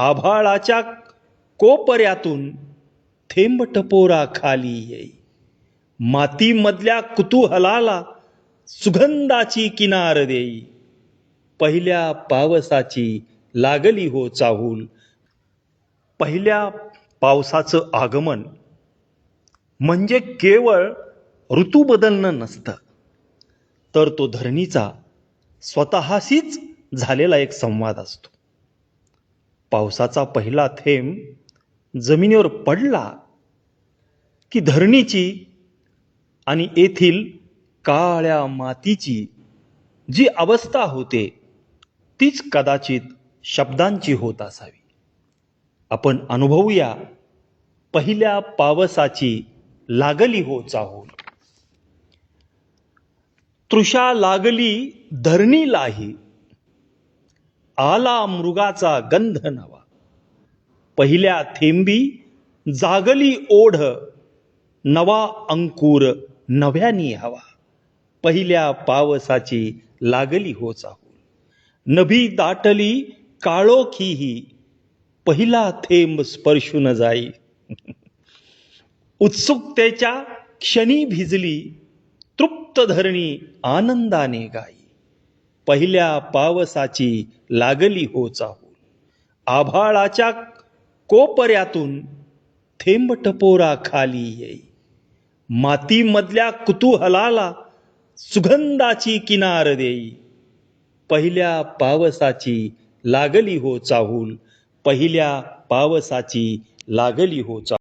आभाळाच्या कोपऱ्यातून थेंब टपोरा खाली येई. मातीमधल्या कुतूहलाला सुगंधाची किनार देई. पहिल्या पावसाची लागली हो चाहूल. पहिल्या पावसाचं आगमन म्हणजे केवळ ऋतू बदलणं नसतं, तर तो धरणीचा स्वतःशीच झालेला एक संवाद असतो. पावसाचा पहिला थेंब जमिनीवर पडला की धरणीची आणि येथील काळ्या मातीची जी अवस्था होते तीच कदाचित शब्दांची होत असावी. आपण अनुभवूया पहिल्या पावसाची लागली हो चाहूल. तृषा लागली धरणीलाही, आला मृगाचा गंध नवा. पहिल्या थेंबी जागली ओढ, नवा अंकुर नव्यानी हवा. पहिल्या पावसाची लागली हो चाहूल. नभी दाटली काळोखीही, पहिला थेंब स्पर्शून जाई. उत्सुकतेच्या क्षणी भिजली, तृप्त धरणी आनंदाने गाई. पहिल्या पावसाची लागली हो चाहूल. आभाळाच्या कोपऱ्यातून थेंब टपोरा खाली येई. मातीमधल्या कुतूहलाला सुगंधाची किनार देई. पहिल्या पावसाची लागली हो चाहूल. पहिल्या पावसाची लागली हो चाहूल.